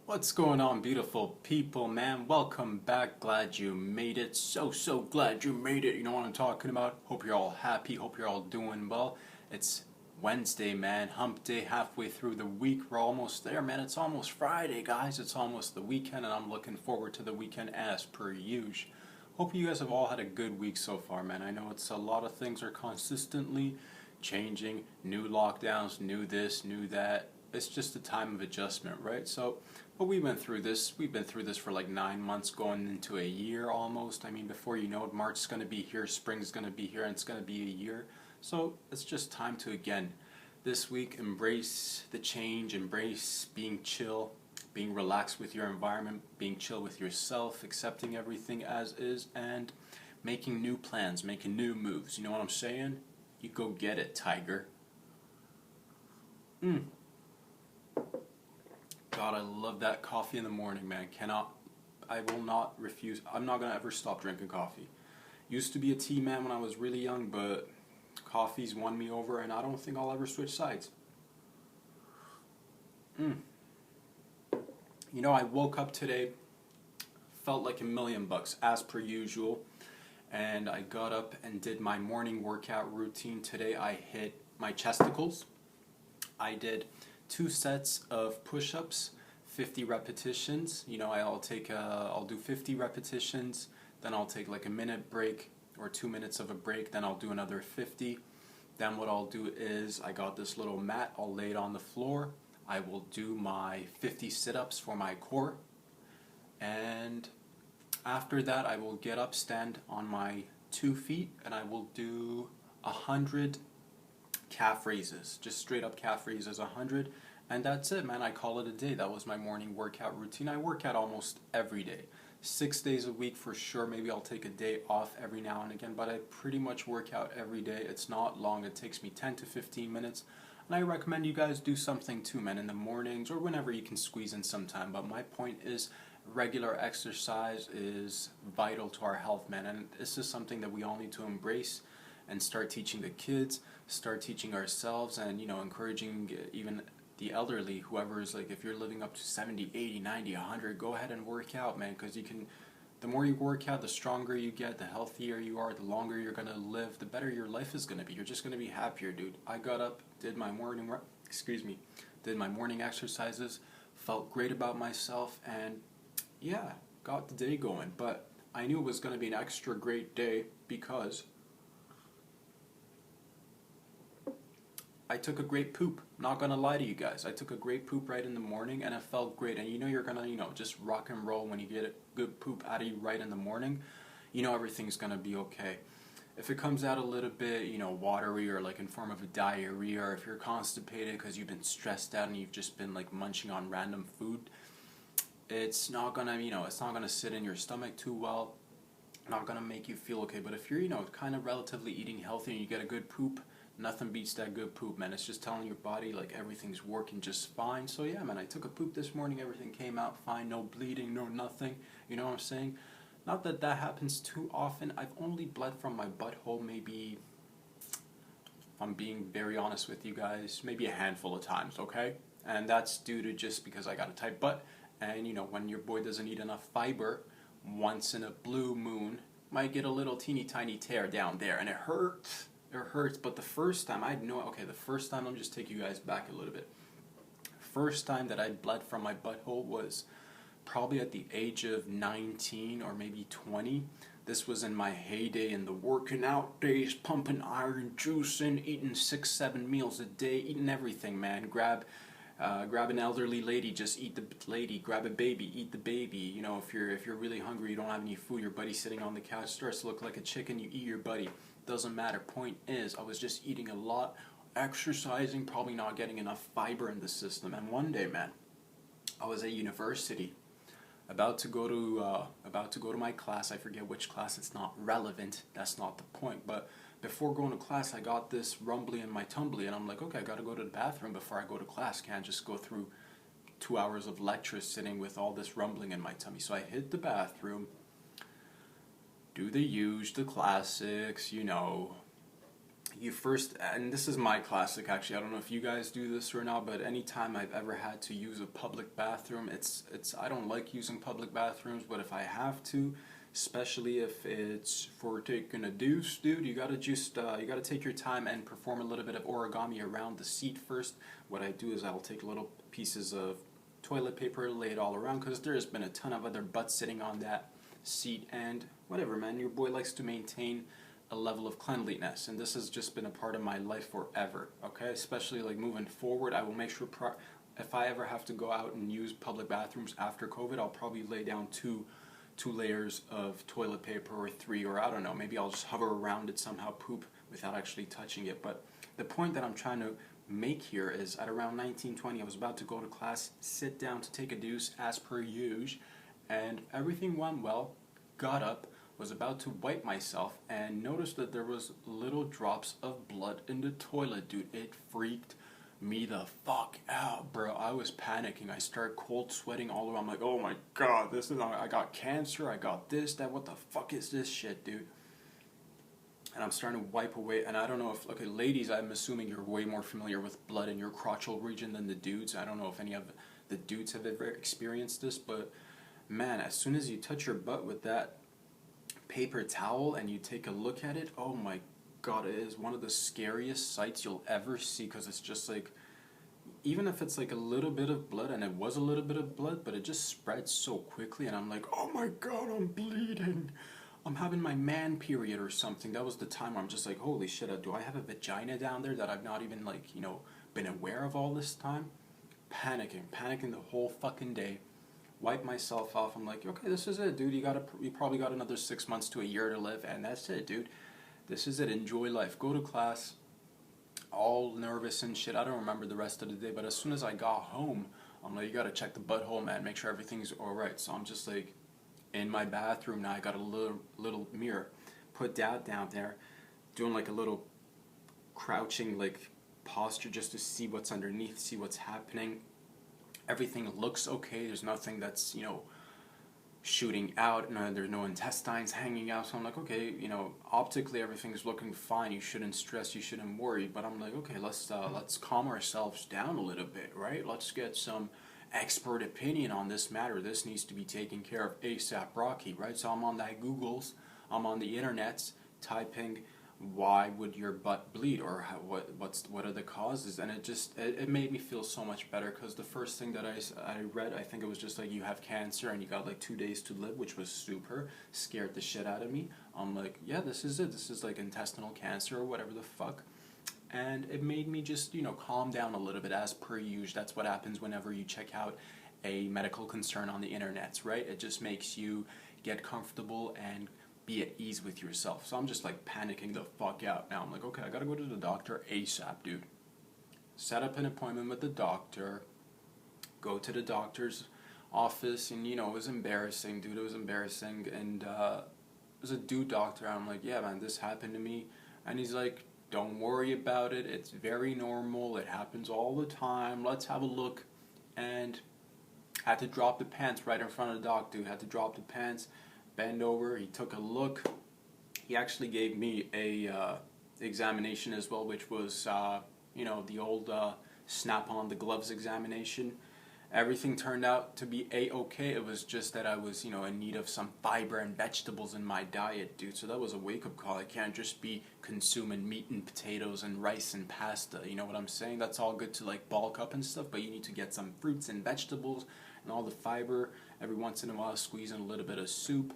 What's going on, beautiful people, man? Welcome back. Glad you made it. So glad you made it. You know what I'm talking about? Hope you're all happy. Hope you're all doing well. It's Wednesday, man. Hump day, halfway through the week. We're almost there, man. It's almost Friday, guys. It's almost the weekend, and I'm looking forward to the weekend as per usual. Hope you guys have all had a good week so far, man. I know it's a lot of things are consistently changing. New lockdowns, new this, new that. It's just a time of adjustment, right? But we went through this. We've been through this for like 9 months, going into a year almost. I mean, before you know it, March's going to be here, spring's going to be here, and it's going to be a year. So it's just time to, again, this week, embrace the change, embrace being chill, being relaxed with your environment, being chill with yourself, accepting everything as is, and making new plans, making new moves. You know what I'm saying? You go get it, tiger. God, I love that coffee in the morning, man. I will not refuse. I'm not going to ever stop drinking coffee. Used to be a tea man when I was really young, but coffee's won me over, and I don't think I'll ever switch sides. You know, I woke up today, felt like $1,000,000, as per usual, and I got up and did my morning workout routine. Today I hit my chesticles. I did 2 sets of push-ups, 50 repetitions. You know, I'll do 50 repetitions, then I'll take like a minute break or 2 minutes of a break, then I'll do another 50. Then what I'll do is, I got this little mat, I'll lay it on the floor. I will do my 50 sit-ups for my core, and after that I will get up, stand on my 2 feet, and I will do 100 calf raises, just straight up calf raises, 100, and that's it, man. I call it a day. That was my morning workout routine. I work out almost every day, 6 days a week for sure. Maybe I'll take a day off every now and again, but I pretty much work out every day. It's not long. It takes me 10 to 15 minutes, and I recommend you guys do something too, man, in the mornings or whenever you can squeeze in some time. But my point is, regular exercise is vital to our health, man, and this is something that we all need to embrace and start teaching the kids, start teaching ourselves, and, you know, encouraging even the elderly, whoever is, like, if you're living up to 70, 80, 90, 100, go ahead and work out, man, because the more you work out, the stronger you get, the healthier you are, the longer you're going to live, the better your life is going to be. You're just going to be happier, dude. I got up, did my morning exercises, felt great about myself, and yeah, got the day going. But I knew it was going to be an extra great day because I took a great poop. Not gonna lie to you guys. I took a great poop right in the morning, and it felt great. And you know you're gonna, just rock and roll when you get a good poop out of you right in the morning. You know everything's gonna be okay. If it comes out a little bit, watery or like in form of a diarrhea, or if you're constipated because you've been stressed out and you've just been like munching on random food, it's not gonna, it's not gonna sit in your stomach too well. Not gonna make you feel okay. But if you're, kind of relatively eating healthy and you get a good poop, nothing beats that good poop, man. It's just telling your body, like, everything's working just fine. So, yeah, man, I took a poop this morning. Everything came out fine. No bleeding, no nothing. You know what I'm saying? Not that that happens too often. I've only bled from my butthole maybe, if I'm being very honest with you guys, maybe a handful of times, okay? And that's due to just because I got a tight butt. And, when your boy doesn't eat enough fiber, once in a blue moon, might get a little teeny tiny tear down there. And it hurts. It hurts, but the first time, let me just take you guys back a little bit. First time that I bled from my butthole was probably at the age of 19 or maybe 20. This was in my heyday in the working out days, pumping iron, juicing, eating 6-7 meals a day, eating everything, man. Grab an elderly lady, just eat the lady. Grab a baby, eat the baby. If you're really hungry, you don't have any food, your buddy's sitting on the couch, starts to look like a chicken, you eat your buddy. Doesn't matter. Point is, I was just eating a lot, exercising, probably not getting enough fiber in the system. And one day, man, I was at university, about to go to my class. I forget which class. It's not relevant. That's not the point. But before going to class, I got this rumbly in my tumbly, and I'm like, okay, I got to go to the bathroom before I go to class. Can't just go through 2 hours of lecture sitting with all this rumbling in my tummy. So I hit the bathroom. Do the classics, you first, and this is my classic actually, I don't know if you guys do this or not, but anytime I've ever had to use a public bathroom, I don't like using public bathrooms, but if I have to, especially if it's for taking a deuce, dude, you gotta you gotta take your time and perform a little bit of origami around the seat first. What I do is I'll take little pieces of toilet paper, lay it all around, because there's been a ton of other butts sitting on that seat, and whatever, man, your boy likes to maintain a level of cleanliness, and this has just been a part of my life forever, okay? Especially like moving forward, I will make sure if I ever have to go out and use public bathrooms after COVID, I'll probably lay down two layers of toilet paper, or three, or I don't know, maybe I'll just hover around it somehow, poop without actually touching it. But the point that I'm trying to make here is at around 1920, I was about to go to class, sit down to take a deuce as per usual, and everything went well. Got up, was about to wipe myself, and noticed that there was little drops of blood in the toilet, dude. It freaked me the fuck out, bro. I was panicking. I started cold sweating all over. I'm like, oh my god, I got cancer, I got this, that, what the fuck is this shit, dude? And I'm starting to wipe away, and I don't know if, okay, ladies, I'm assuming you're way more familiar with blood in your crotchal region than the dudes. I don't know if any of the dudes have ever experienced this, but man, as soon as you touch your butt with that paper towel and you take a look at it, oh my god, it is one of the scariest sights you'll ever see, because it's just like, even if it's like a little bit of blood, and it was a little bit of blood, but it just spreads so quickly, and I'm like, oh my god, I'm bleeding, I'm having my man period or something. That was the time where I'm just like, holy shit, do I have a vagina down there that I've not even, like, you know, been aware of all this time? Panicking the whole fucking day. Wipe myself off. I'm like, okay, this is it, dude. You probably got another 6 months to a year to live, and that's it, dude. This is it. Enjoy life. Go to class. All nervous and shit. I don't remember the rest of the day, but as soon as I got home, I'm like, you gotta check the butthole, man. Make sure everything's all right. So I'm just like in my bathroom now. I got a little mirror. Put that down there, doing like a little crouching like posture just to see what's underneath, see what's happening. Everything looks okay. There's nothing that's, you know, shooting out. No, there's no intestines hanging out. So I'm like, okay, you know, optically everything's looking fine. You shouldn't stress. You shouldn't worry. But I'm like, okay, let's calm ourselves down a little bit, right? Let's get some expert opinion on this matter. This needs to be taken care of ASAP, Rocky, right? So I'm on that Google's. I'm on the internets typing, why would your butt bleed, or what are the causes, and it made me feel so much better, because the first thing that I read, I think it was just like, you have cancer and you got like 2 days to live, which was super, scared the shit out of me. I'm like, yeah, this is it, this is like intestinal cancer or whatever the fuck. And it made me just, you know, calm down a little bit, as per usual. That's what happens whenever you check out a medical concern on the internet, right? It just makes you get comfortable and be at ease with yourself. So I'm just like panicking the fuck out now. I'm like, okay, I gotta go to the doctor ASAP, dude. Set up an appointment with the doctor, go to the doctor's office, and you know, it was embarrassing, dude. It was embarrassing. And it was a dude doctor. I'm like, yeah, man, this happened to me. And he's like, don't worry about it, it's very normal, it happens all the time, let's have a look. And had to drop the pants right in front of the doc, dude. Had to drop the pants, bend over, he took a look. He actually gave me a examination as well, which was, you know, the old snap on the gloves examination. Everything turned out to be A-okay. It was just that I was, you know, in need of some fiber and vegetables in my diet, dude. So that was a wake-up call. I can't just be consuming meat and potatoes and rice and pasta, you know what I'm saying? That's all good to, like, bulk up and stuff, but you need to get some fruits and vegetables and all the fiber. Every once in a while, squeeze in a little bit of soup.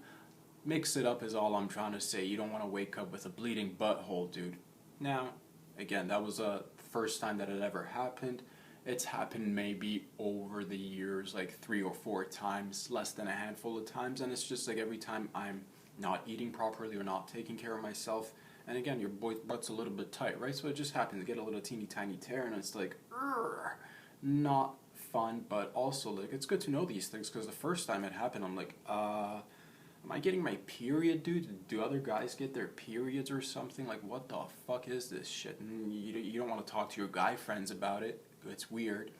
Mix it up is all I'm trying to say. You don't want to wake up with a bleeding butthole, dude. Now, again, that was the first time that it ever happened. It's happened maybe over the years, like 3 or 4 times, less than a handful of times, and it's just like every time I'm not eating properly or not taking care of myself, and again, your boy's butt's a little bit tight, right? So it just happens to get a little teeny tiny tear, and it's like, not fun, but also, like, it's good to know these things, because the first time it happened, I'm like, am I getting my period, dude? Do other guys get their periods or something? Like, what the fuck is this shit? And you don't want to talk to your guy friends about it. It's weird.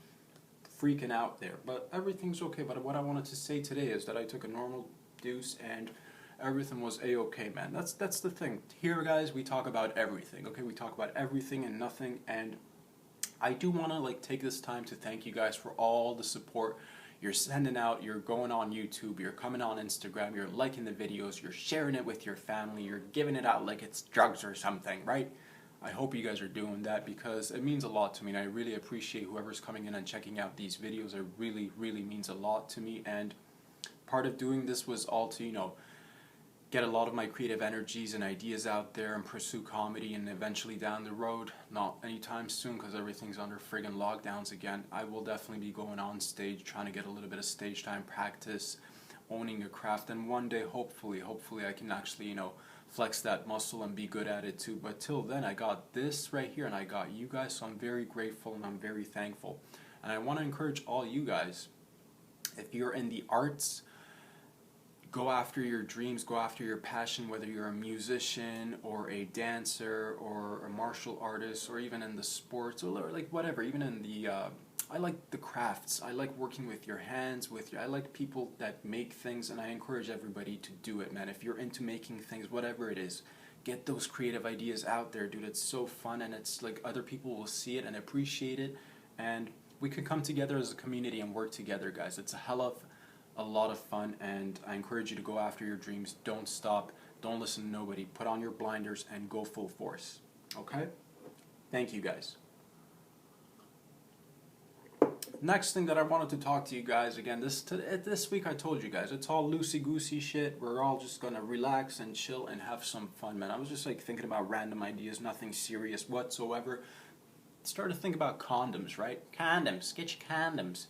Freaking out there. But everything's okay. But what I wanted to say today is that I took a normal deuce, and everything was a-okay, man. That's the thing. Here, guys, we talk about everything, okay? We talk about everything and nothing, and I do want to like take this time to thank you guys for all the support you're sending out. You're going on YouTube, you're coming on Instagram, you're liking the videos, you're sharing it with your family, you're giving it out like it's drugs or something, right? I hope you guys are doing that because it means a lot to me, and I really appreciate whoever's coming in and checking out these videos. It really, really means a lot to me, and part of doing this was all to, get a lot of my creative energies and ideas out there and pursue comedy, and eventually down the road, not anytime soon because everything's under friggin' lockdowns again, I will definitely be going on stage, trying to get a little bit of stage time practice, owning a craft, and one day, hopefully I can actually, flex that muscle and be good at it too. But till then, I got this right here and I got you guys, so I'm very grateful and I'm very thankful. And I want to encourage all you guys, if you're in the arts, go after your dreams, go after your passion, whether you're a musician or a dancer or a martial artist or even in the sports or like whatever, even in the I like the crafts. I like working with your hands, I like people that make things, and I encourage everybody to do it, man. If you're into making things, whatever it is, get those creative ideas out there, dude. It's so fun, and it's like other people will see it and appreciate it, and we can come together as a community and work together, guys. It's a lot of fun, and I encourage you to go after your dreams. Don't stop. Don't listen to nobody. Put on your blinders and go full force. Okay? Thank you, guys. Next thing that I wanted to talk to you guys again, this week I told you guys, it's all loosey-goosey shit. We're all just gonna relax and chill and have some fun, man. I was just like thinking about random ideas, nothing serious whatsoever. Started to think about condoms, right? Condoms, get your condoms.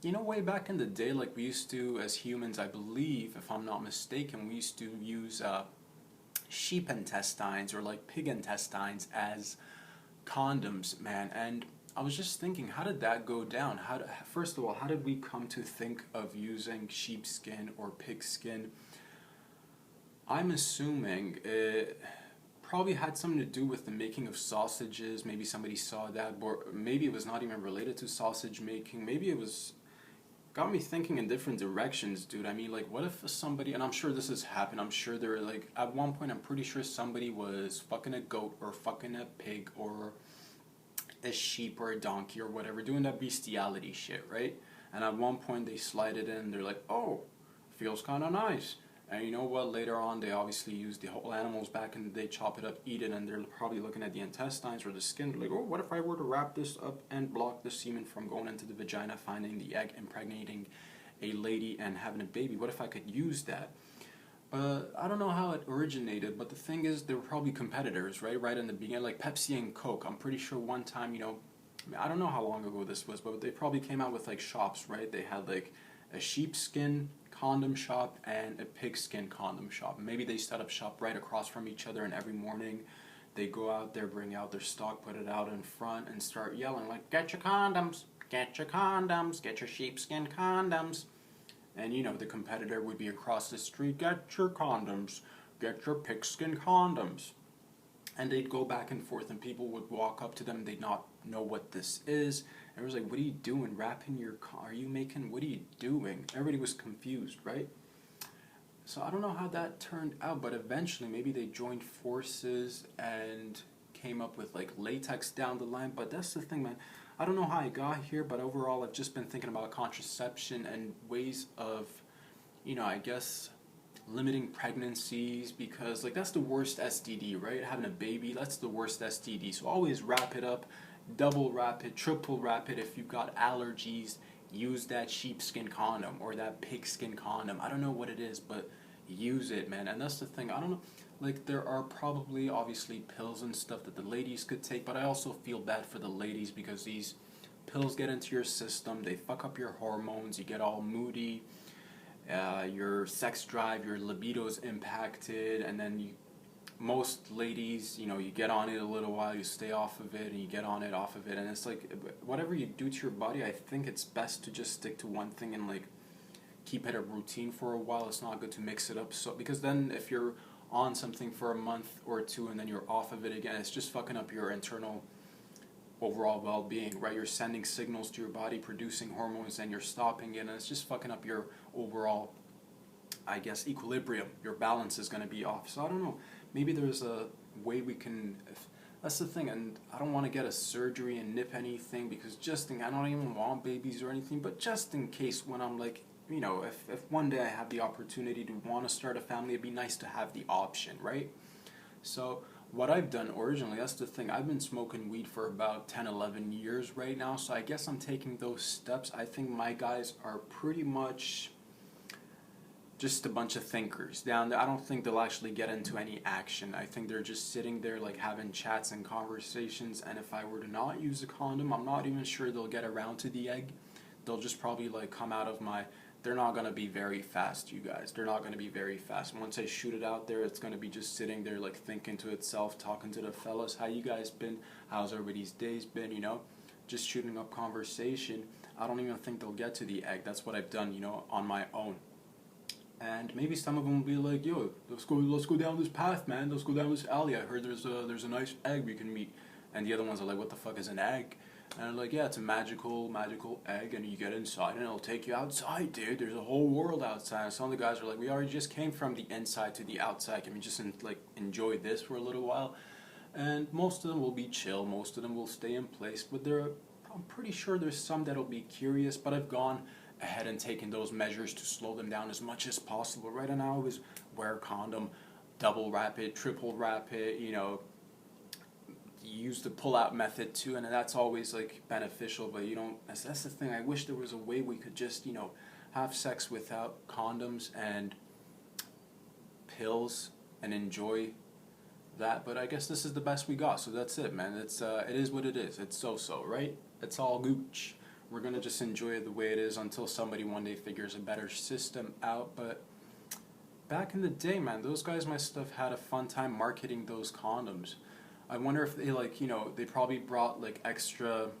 Way back in the day, like we used to, as humans, I believe, if I'm not mistaken, we used to use sheep intestines or like pig intestines as condoms, man. And I was just thinking, how did that go down? First of all, how did we come to think of using sheepskin or pig skin? I'm assuming it probably had something to do with the making of sausages. Maybe somebody saw that, or maybe it was not even related to sausage making. Maybe it was... Got me thinking in different directions, dude. I mean, like, what if somebody, and I'm sure this has happened, I'm sure there were, like, at one point, I'm pretty sure somebody was fucking a goat or fucking a pig or a sheep or a donkey or whatever, doing that bestiality shit, right? And at one point, they slide it in, they're like, oh, feels kind of nice. And you know what, later on, they obviously use the whole animals back and they chop it up, eat it, and they're probably looking at the intestines or the skin. They're like, oh, what if I were to wrap this up and block the semen from going into the vagina, finding the egg, impregnating a lady, and having a baby? What if I could use that? I don't know how it originated, but the thing is, there were probably competitors, right? Right in the beginning, like Pepsi and Coke. I'm pretty sure one time, I don't know how long ago this was, but they probably came out with, like, shops, right? They had, like, a sheepskin condom shop and a pigskin condom shop. Maybe they set up shop right across from each other, and every morning they go out there, bring out their stock, put it out in front, and start yelling like, get your condoms, get your condoms, get your sheepskin condoms. And the competitor would be across the street, get your condoms, get your pigskin condoms. And they'd go back and forth, and people would walk up to them, they'd not know what this is. And it was like, what are you doing? Wrapping your car? Are you making, what are you doing? Everybody was confused, right? So I don't know how that turned out, but eventually maybe they joined forces and came up with like latex down the line. But that's the thing, man. I don't know how I got here, but overall I've just been thinking about contraception and ways of, I guess, limiting pregnancies, because like that's the worst STD, right? Having a baby, that's the worst STD. So always wrap it up, double wrap it, triple wrap it. If you've got allergies, use that sheepskin condom or that pigskin condom. I don't know what it is, but use it, man. And that's the thing, I don't know, like there are probably obviously pills and stuff that the ladies could take, but I also feel bad for the ladies because these pills get into your system, they fuck up your hormones, you get all moody, your sex drive, your libido's impacted, and then most ladies, you get on it a little while, you stay off of it, and you get on it, off of it, and it's like, whatever you do to your body, I think it's best to just stick to one thing and like keep it a routine for a while. It's not good to mix it up, so because then if you're on something for a month or two and then you're off of it again, it's just fucking up your internal overall well-being, right? You're sending signals to your body, producing hormones, and you're stopping it, and it's just fucking up your overall I guess, equilibrium. Your balance is going to be off. So I don't know. Maybe there's a way we can. That's the thing, and I don't want to get a surgery and nip anything because I don't even want babies or anything, but just in case when I'm like, if one day I have the opportunity to want to start a family, it'd be nice to have the option, right? So what I've done originally, that's the thing, I've been smoking weed for about 10, 11 years right now, so I guess I'm taking those steps. I think my guys are pretty much just a bunch of thinkers down there. I don't think they'll actually get into any action. I think they're just sitting there like having chats and conversations, and if I were to not use a condom, I'm not even sure they'll get around to the egg. They'll just probably like come out of my... They're not going to be very fast, you guys. They're not going to be very fast. Once I shoot it out there, it's going to be just sitting there like thinking to itself, talking to the fellas, how you guys been, how's everybody's days been, just shooting up conversation. I don't even think they'll get to the egg. That's what I've done, on my own. And maybe some of them will be like, yo, let's go down this path, man. Let's go down this alley. I heard there's a nice egg we can meet. And the other ones are like, what the fuck is an egg? And I'm like, yeah, it's a magical egg, and you get inside, and it'll take you outside, dude. There's a whole world outside. And some of the guys are like, we already just came from the inside to the outside. Can we just enjoy this for a little while? And most of them will be chill. Most of them will stay in place. But I'm pretty sure there's some that'll be curious. But I've gone ahead and taken those measures to slow them down as much as possible. Right now, I always wear a condom, double wrap it, triple wrap it, use the pull-out method too, and that's always like beneficial, but that's the thing. I wish there was a way we could just have sex without condoms and pills and enjoy that, but I guess this is the best we got, so that's it, man. It is what it is. It's so, right? It's all gooch. We're gonna just enjoy it the way it is until somebody one day figures a better system out. But back in the day, man, those guys must have had a fun time marketing those condoms. I wonder if they they probably brought like extra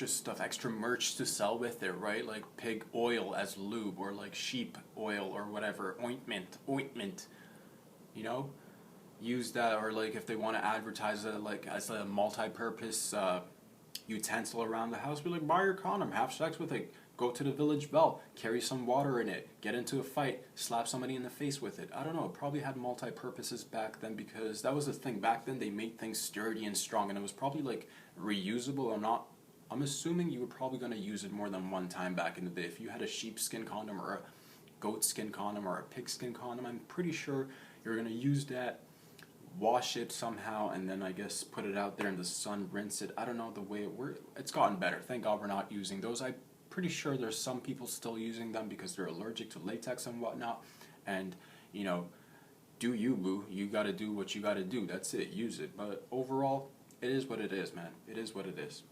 stuff, extra merch to sell with it, right? Like pig oil as lube, or like sheep oil or whatever, ointment, use that, or like if they want to advertise it like as a multi-purpose utensil around the house, be like, buy your condom, have sex with it, go to the village bell, carry some water in it, get into a fight, slap somebody in the face with it. I don't know, it probably had multi-purposes back then, because that was the thing. Back then they made things sturdy and strong, and it was probably like reusable. I'm assuming you were probably going to use it more than one time back in the day. If you had a sheepskin condom or a goatskin condom or a pigskin condom, I'm pretty sure you're going to use that, wash it somehow, and then I guess put it out there in the sun, rinse it. I don't know the way it works. It's gotten better. Thank God we're not using those. I'm pretty sure there's some people still using them because they're allergic to latex and whatnot. And, do you, boo. You got to do what you got to do. That's it. Use it. But overall, it is what it is, man. It is what it is.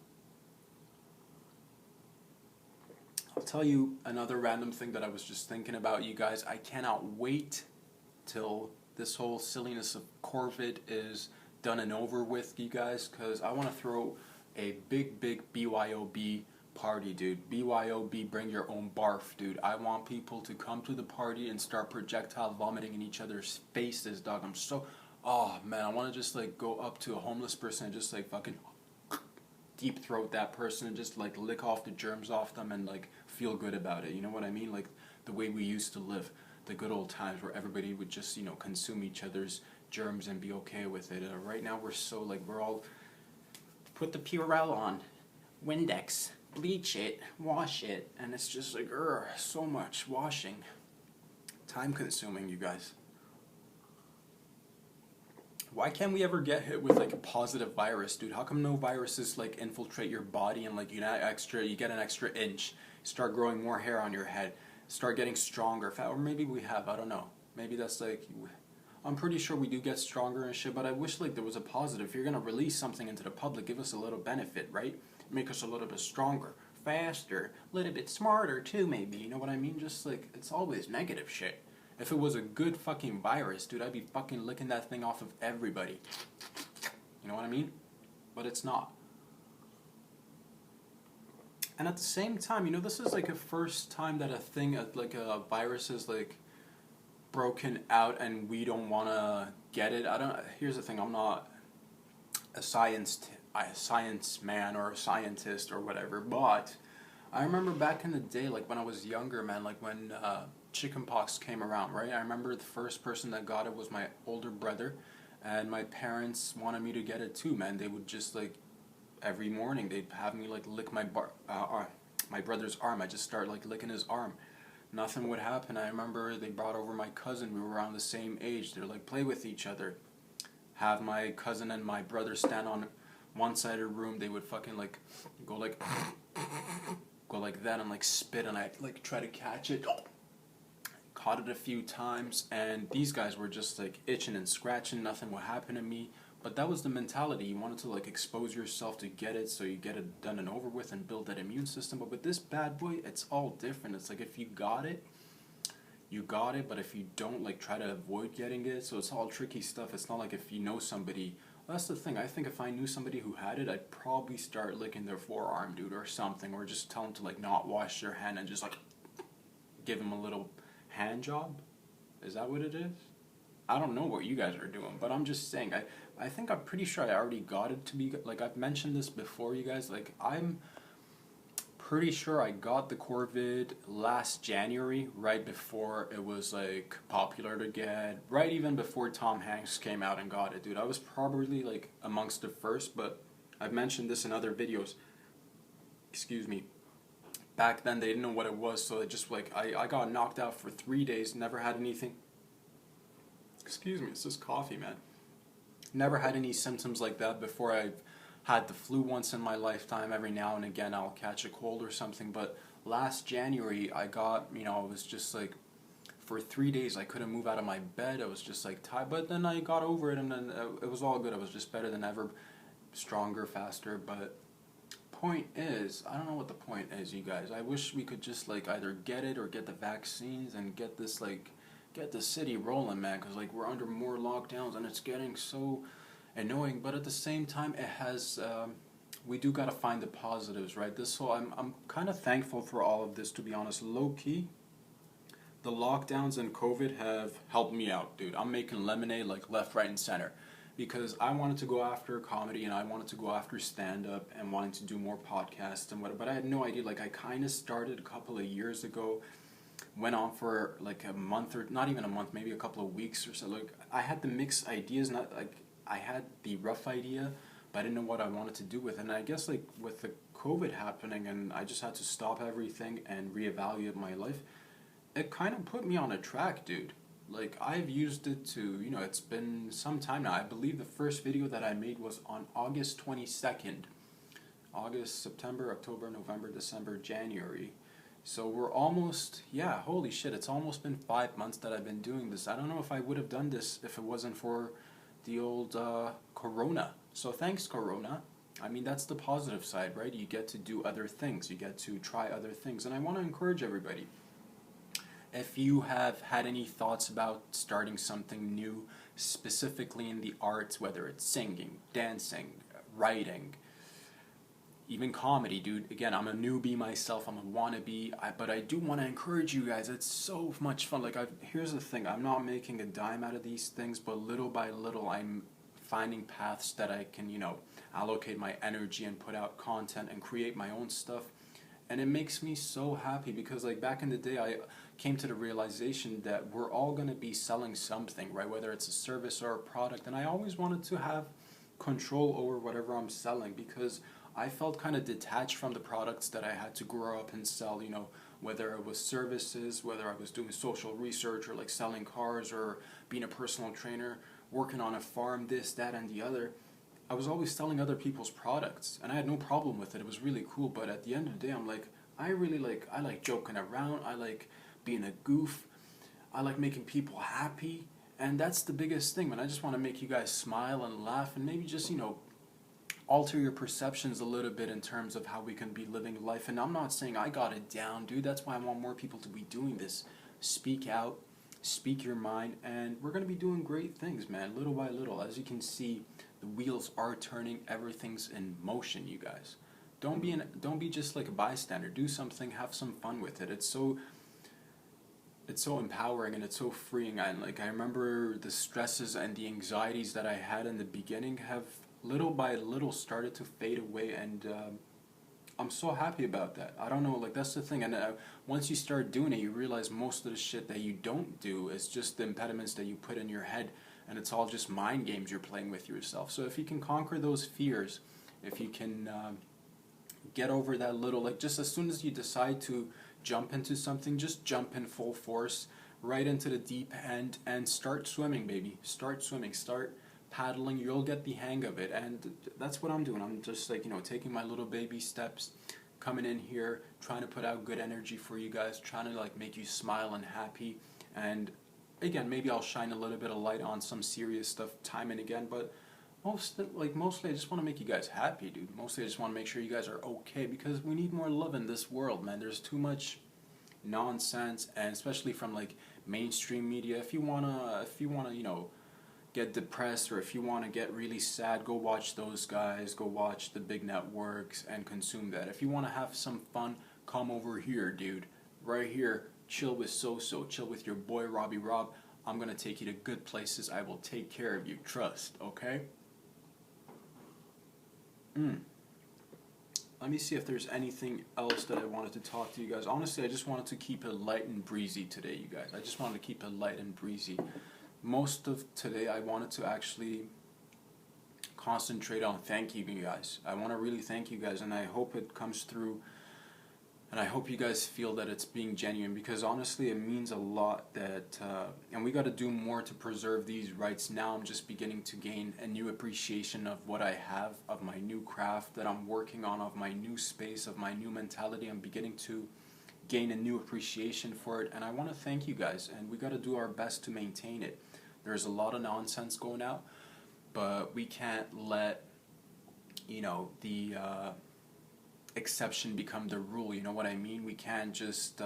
I'll tell you another random thing that I was just thinking about, you guys. I cannot wait till this whole silliness of Corvid is done and over with, you guys, because I want to throw a big BYOB party, dude. BYOB, bring your own barf, dude. I want people to come to the party and start projectile vomiting in each other's faces, dog. Oh man, I want to just like go up to a homeless person and just like fucking deep throat that person and just like lick off the germs off them and like feel good about it. You know what I mean? Like the way we used to live, the good old times where everybody would just consume each other's germs and be okay with it. Right now we're so like, we're all put the Purell on, Windex, bleach it, wash it, and it's just like, so much washing. Time consuming, you guys. Why can't we ever get hit with like a positive virus, dude? How come no viruses like infiltrate your body and like you get an extra inch, start growing more hair on your head, start getting stronger, or maybe we have, I don't know. Maybe that's like, I'm pretty sure we do get stronger and shit, but I wish like there was a positive. If you're gonna release something into the public, give us a little benefit, right? Make us a little bit stronger, faster, a little bit smarter too, maybe. You know what I mean? Just like, it's always negative shit. If it was a good fucking virus, dude, I'd be fucking licking that thing off of everybody. You know what I mean? But it's not. And at the same time, this is like a first time that a thing, like a virus is like broken out and we don't want to get it. Here's the thing, I'm not a science man or a scientist or whatever, but I remember back in the day, like when I was younger, man, like when chickenpox came around, right? I remember the first person that got it was my older brother, and my parents wanted me to get it too, man. They would just like every morning they'd have me like lick my brother's arm. I just start like licking his arm. Nothing would happen. I remember they brought over my cousin. We were around the same age. They're like, play with each other. Have my cousin and my brother stand on one side of the room. They would fucking like go like that and like spit, and I like try to catch it. Caught it a few times, and these guys were just like itching and scratching. Nothing would happen to me. But that was the mentality. You wanted to like expose yourself to get it, so you get it done and over with and build that immune system. But with this bad boy, it's all different. It's like if you got it, you got it. But if you don't, like try to avoid getting it. So it's all tricky stuff. It's not like if you know somebody. That's the thing. I think if I knew somebody who had it, I'd probably start licking their forearm, dude, or something, or just tell them to like not wash their hand and just like give them a little hand job. Is that what it is? I don't know what you guys are doing, but I'm just saying, I think I'm pretty sure I already got it to be, like I've mentioned this before, you guys, like I'm pretty sure I got the COVID last January, right before it was like popular to get, right even before Tom Hanks came out and got it, dude. I was probably like amongst the first, but I've mentioned this in other videos, excuse me. Back then they didn't know what it was, so it just like, I got knocked out for 3 days, never had anything. Excuse me, it's just coffee, man. Never had any symptoms like that before. I've had the flu once in my lifetime. Every now and again I'll catch a cold or something, but last January I got, I was just like, for 3 days I couldn't move out of my bed. I was just like tired, but then I got over it, and then it was all good. I was just better than ever, stronger, faster. But point is, I don't know what the point is, you guys. I wish we could just like either get it or get the vaccines and get this like get the city rolling, man, because like we're under more lockdowns and it's getting so annoying. But at the same time, it has we do gotta find the positives, right? So I'm kind of thankful for all of this, to be honest. Low key, the lockdowns and COVID have helped me out, dude. I'm making lemonade like left, right, and center, because I wanted to go after comedy and I wanted to go after stand-up and wanting to do more podcasts and whatever, but I had no idea. Like I kind of started a couple of years ago, went on for like a month, or not even a month, maybe a couple of weeks or so. Like I had the mixed ideas, not like I had the rough idea, but I didn't know what I wanted to do with it. And I guess like with the COVID happening and I just had to stop everything and reevaluate my life, it kind of put me on a track, dude. Like I've used it to, it's been some time now. I believe the first video that I made was on August 22nd. August, September, October, November, December, January. So we're almost, holy shit, it's almost been 5 months that I've been doing this. I don't know if I would have done this if it wasn't for the old Corona. So thanks, Corona. I mean, that's the positive side, right? You get to do other things. You get to try other things. And I want to encourage everybody. If you have had any thoughts about starting something new, specifically in the arts, whether it's singing, dancing, writing, even comedy, dude. Again, I'm a newbie myself. I'm a wannabe, but I do want to encourage you guys. It's so much fun. Like, here's the thing. I'm not making a dime out of these things, but little by little, I'm finding paths that I can, allocate my energy and put out content and create my own stuff. And it makes me so happy because, like, back in the day, I came to the realization that we're all going to be selling something, right? Whether it's a service or a product. And I always wanted to have control over whatever I'm selling, because I felt kind of detached from the products that I had to grow up and sell, whether it was services, whether I was doing social research or like selling cars or being a personal trainer, working on a farm, this, that, and the other. I was always selling other people's products, and I had no problem with it. It was really cool, but at the end of the day, I'm like, I like joking around. I like being a goof. I like making people happy, and that's the biggest thing, man. I just want to make you guys smile and laugh, and maybe just, alter your perceptions a little bit in terms of how we can be living life. And I'm not saying I got it down, dude. That's why I want more people to be doing this. Speak out, speak your mind, and we're going to be doing great things, man, little by little. As you can see, the wheels are turning. Everything's in motion, you guys. Don't be just like a bystander. Do something, have some fun with it. It's so empowering and it's so freeing. And like I remember the stresses and the anxieties that I had in the beginning have little by little started to fade away, and I'm so happy about that. I don't know, like that's the thing. And once you start doing it, you realize most of the shit that you don't do is just the impediments that you put in your head, and it's all just mind games you're playing with yourself. So if you can conquer those fears, if you can get over that little, like just as soon as you decide to jump into something, just jump in full force right into the deep end and start swimming, baby. Start swimming. Start paddling. You'll get the hang of it. And that's what I'm doing. I'm just like, taking my little baby steps, coming in here, trying to put out good energy for you guys, trying to like make you smile and happy. And again, maybe I'll shine a little bit of light on some serious stuff time and again, but mostly I just want to make you guys happy, dude. Mostly I just want to make sure you guys are okay, because we need more love in this world, man. There's too much nonsense, and especially from like mainstream media. If you wanna get depressed, or if you wanna get really sad, go watch those guys. Go watch the big networks and consume that. If you wanna have some fun, come over here, dude. Right here, chill with chill with your boy Robbie Rob. I'm gonna take you to good places. I will take care of you. Trust, okay? Let me see if there's anything else that I wanted to talk to you guys. Honestly, I just wanted to keep it light and breezy today, you guys. I just wanted to keep it light and breezy. Most of today, I wanted to actually concentrate on thanking you guys. I want to really thank you guys, and I hope it comes through. And I hope you guys feel that it's being genuine, because honestly, it means a lot that, and we got to do more to preserve these rights. Now I'm just beginning to gain a new appreciation of what I have, of my new craft that I'm working on, of my new space, of my new mentality. I'm beginning to gain a new appreciation for it, and I want to thank you guys, and we got to do our best to maintain it. There's a lot of nonsense going out, but we can't let, the exception become the rule. You know what I mean? We can't just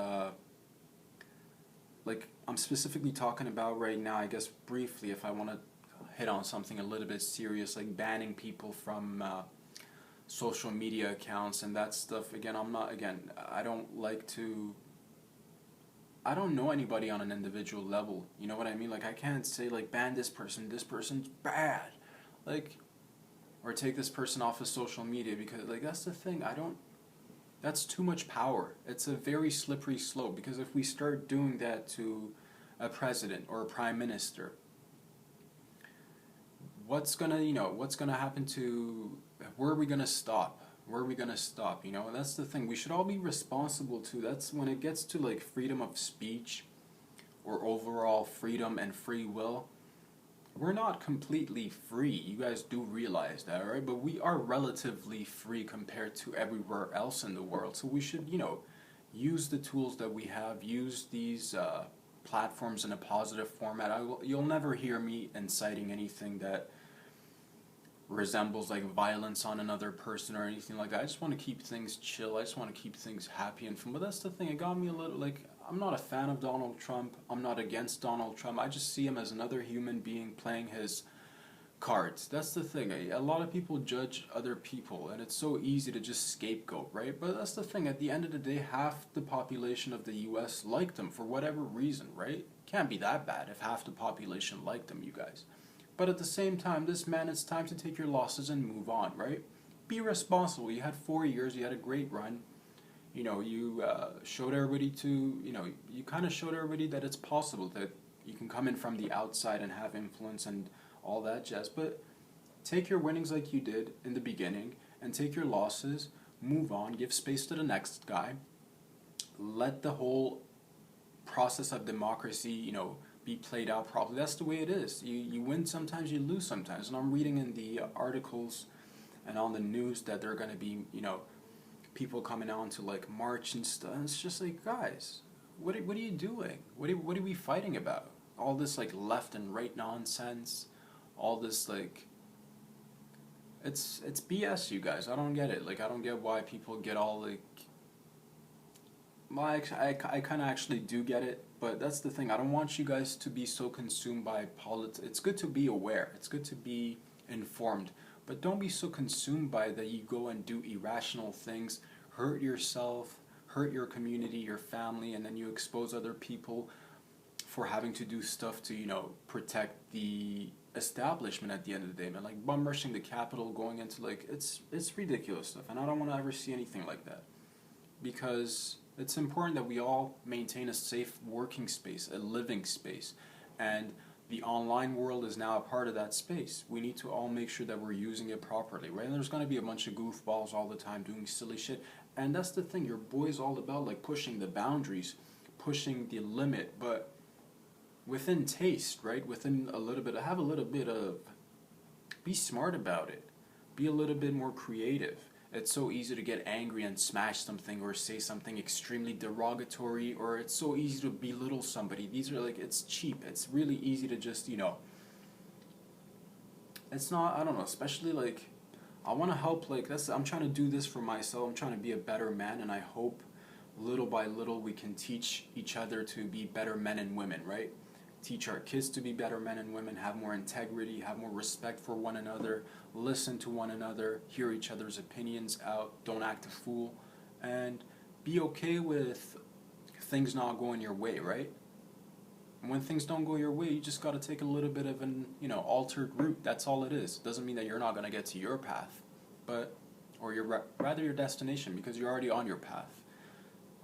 like I'm specifically talking about right now, I guess briefly, if I want to hit on something a little bit serious, like banning people from social media accounts and that stuff. Again, I don't know anybody on an individual level. You know what I mean? Like, I can't say like ban this person's bad, like, or take this person off of social media, because like that's the thing. That's too much power. It's a very slippery slope, because if we start doing that to a president or a prime minister, what's gonna happen to, where are we gonna stop? And that's the thing. We should all be responsible too. That's when it gets to like freedom of speech or overall freedom and free will. We're not completely free. You guys do realize that, right? But we are relatively free compared to everywhere else in the world. So we should, use the tools that we have, use these platforms in a positive format. You'll never hear me inciting anything that resembles like violence on another person or anything like that. I just want to keep things chill. I just want to keep things happy and fun. But that's the thing. It got me a little like, I'm not a fan of Donald Trump. I'm not against Donald Trump. I just see him as another human being playing his cards. That's the thing. A lot of people judge other people, and it's so easy to just scapegoat, right? But that's the thing. At the end of the day, half the population of the U.S. liked him for whatever reason, right? Can't be that bad if half the population liked him, you guys. But at the same time, this man, it's time to take your losses and move on, right? Be responsible. You had 4 years. You had a great run. You showed everybody you kind of showed everybody that it's possible, that you can come in from the outside and have influence and all that jazz. But take your winnings like you did in the beginning, and take your losses, move on, give space to the next guy. Let the whole process of democracy, be played out properly. That's the way it is. You win sometimes, you lose sometimes. And I'm reading in the articles and on the news that there are going to be, people coming out to like march and stuff. And it's just like, guys, what are you doing? What are we fighting about? All this like left and right nonsense. All this like, it's BS, you guys. I don't get it. Like, I don't get why people get all like. Well, I kind of actually do get it, but that's the thing. I don't want you guys to be so consumed by politics. It's good to be aware. It's good to be informed. But don't be so consumed by that you go and do irrational things, hurt yourself, hurt your community, your family, and then you expose other people for having to do stuff to, protect the establishment at the end of the day, man. Like bum rushing the Capitol, going into like it's ridiculous stuff, and I don't want to ever see anything like that, because it's important that we all maintain a safe working space, a living space, and the online world is now a part of that space. We need to all make sure that we're using it properly, right? And there's going to be a bunch of goofballs all the time doing silly shit, and that's the thing. Your boy's all about like pushing the boundaries, pushing the limit, but within taste, right? Within a little bit, have a little bit of, be smart about it. Be a little bit more creative. It's so easy to get angry and smash something or say something extremely derogatory, or it's so easy to belittle somebody. These are like, it's cheap. It's really easy to just, it's not, I don't know, especially like, I want to help, like, I'm trying to do this for myself. I'm trying to be a better man, and I hope little by little we can teach each other to be better men and women, right? Teach our kids to be better men and women, have more integrity, have more respect for one another, listen to one another, hear each other's opinions out, don't act a fool, and be okay with things not going your way, right? And when things don't go your way, you just got to take a little bit of an, altered route. That's all it is. Doesn't mean that you're not going to get to your path, or rather your destination, because you're already on your path.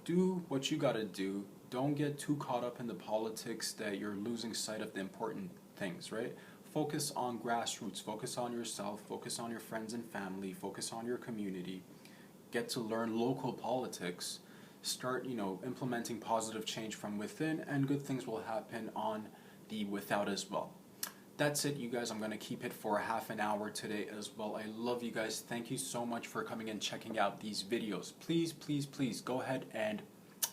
Do what you got to do. Don't get too caught up in the politics that you're losing sight of the important things, right? Focus on grassroots, focus on yourself, focus on your friends and family, focus on your community. Get to learn local politics. Start, implementing positive change from within, and good things will happen on the without as well. That's it, you guys. I'm going to keep it for a half an hour today as well. I love you guys. Thank you so much for coming and checking out these videos. Please, please, please go ahead and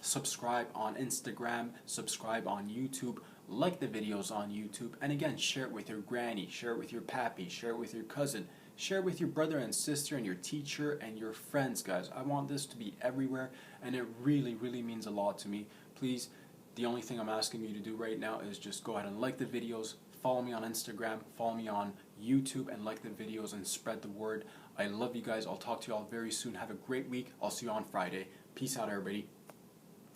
subscribe on Instagram, subscribe on YouTube, like the videos on YouTube, and again, share it with your granny, share it with your pappy, share it with your cousin, share it with your brother and sister and your teacher and your friends, guys. I want this to be everywhere, and it really, really means a lot to me. Please, the only thing I'm asking you to do right now is just go ahead and like the videos, follow me on Instagram, follow me on YouTube, and like the videos and spread the word. I love you guys. I'll talk to you all very soon. Have a great week. I'll see you on Friday. Peace out, everybody.